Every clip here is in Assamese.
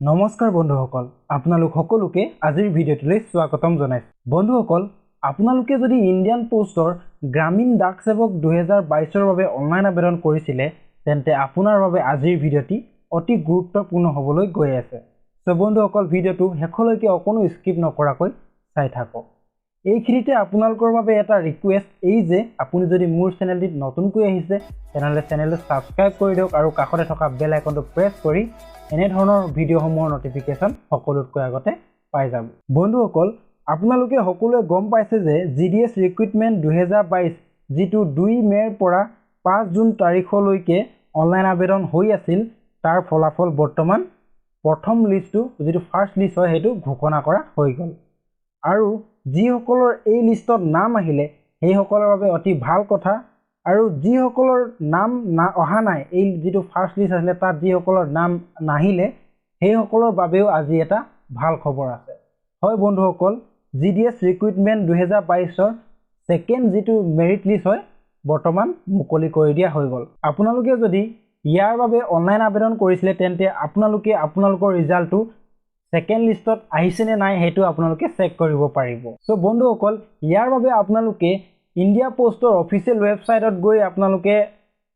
নমস্কাৰ বন্ধুসকল, আপোনালোক সকলোকে আজিৰ ভিডিঅ'টোলৈ স্বাগতম জনাইছোঁ। বন্ধুসকল, আপোনালোকে যদি ইণ্ডিয়ান পোষ্টৰ গ্ৰামীণ ডাক সেৱক 2022ৰ বাবে অনলাইন আবেদন কৰিছিলে তেন্তে আপোনাৰ বাবে আজিৰ ভিডিঅ'টি অতি গুৰুত্বপূৰ্ণ হ'বলৈ গৈ আছে। সো বন্ধুসকল, ভিডিঅ'টো শেষলৈকে অকণো স্কিপ নকৰাকৈ চাই থাকক। এইখিনিতে আপোনালোকৰ বাবে এটা ৰিকুৱেষ্ট এই যে আপুনি যদি মোৰ চেনেলটিত নতুনকৈ আহিছে তেনেহ'লে চেনেলটো ছাবস্ক্ৰাইব কৰি দিয়ক আৰু কাষতে থকা বেল আইকনটো প্ৰেছ কৰি এনে ধৰণৰ ভিডিঅ'সমূহৰ নটিফিকেশ্যন সকলোতকৈ আগতে পাই যাব। বন্ধুসকল, আপোনালোকে সকলোৱে গম পাইছে যে GDS ৰিক্ৰুইটমেণ্ট 2022 যিটো 2 মে'ৰ পৰা 5 জুন তাৰিখলৈকে অনলাইন আবেদন হৈ আছিল, তাৰ ফলাফল বৰ্তমান প্ৰথম লিষ্টটো যিটো ফাৰ্ষ্ট লিষ্ট হয় সেইটো ঘোষণা কৰা হৈ গ'ল। আৰু যিসকলৰ এই লিষ্টত নাম আহিলে সেইসকলৰ বাবে অতি ভাল কথা, আৰু যিসকলৰ নাম অহা নাই, এই যিটো ফাৰ্ষ্ট লিষ্ট আছিলে তাত যিসকলৰ নাম নাহিলে সেইসকলৰ বাবেও আজি এটা ভাল খবৰ আছে। হয় বন্ধুসকল, GDS ৰিক্ৰুইটমেণ্ট 2022ৰ ছেকেণ্ড যিটো মেৰিট লিষ্ট হয় বৰ্তমান মুকলি কৰি দিয়া হৈ গ'ল। আপোনালোকে যদি ইয়াৰ বাবে অনলাইন আবেদন কৰিছিলে তেন্তে আপোনালোকে আপোনালোকৰ ৰিজাল্টটো ছেকেণ্ড লিষ্টত আহিছেনে নাই সেইটো আপোনালোকে চেক কৰিব পাৰিব। চ' বন্ধুসকল, ইয়াৰ বাবে আপোনালোকে ইণ্ডিয়া পোষ্টৰ অফিচিয়েল ৱেবছাইটত গৈ আপোনালোকে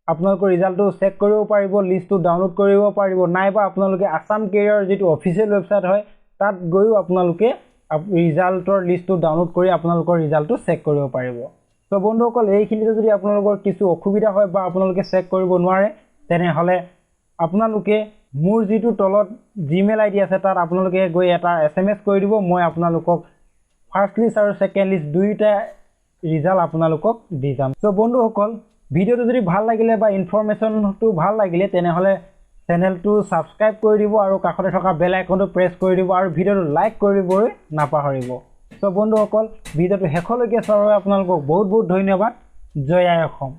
আপোনালোকৰ ৰিজাল্টটো চেক কৰিব পাৰিব, লিষ্টটো ডাউনলোড কৰিব পাৰিব, নাইবা আপোনালোকে আছাম কেৰিয়াৰৰ যিটো অফিচিয়েল ৱেবছাইট হয় তাত গৈও আপোনালোকে ৰিজাল্টৰ লিষ্টটো ডাউনলোড কৰি আপোনালোকৰ ৰিজাল্টটো চেক কৰিব পাৰিব। চ' বন্ধুসকল, এইখিনিতে যদি আপোনালোকৰ কিছু অসুবিধা হয় বা আপোনালোকে চেক কৰিব নোৱাৰে তেনেহ'লে আপোনালোকে মোৰ যিটো তলত জিমেইল ID আছে তাত আপোনালোকে গৈ এটা SMS কৰি দিব, মই আপোনালোকক ফাৰ্ষ্ট লিষ্ট আৰু ছেকেণ্ড লিষ্ট দুয়োটা ৰিজাল্ট আপোনালোকক দি যাম। চ' বন্ধুসকল, ভিডিঅ'টো যদি ভাল লাগিলে বা ইনফৰমেশ্যনটো ভাল লাগিলে তেনেহ'লে চেনেলটো ছাবস্ক্ৰাইব কৰি দিব আৰু কাষতে থকা বেল আইকনটো প্ৰেছ কৰি দিব আৰু ভিডিঅ'টো লাইক কৰিবলৈ নাপাহৰিব। চ' বন্ধুসকল, ভিডিঅ'টো শেষলৈকে চোৱাৰ বাবে আপোনালোকক বহুত বহুত ধন্যবাদ। জয় আই অসম।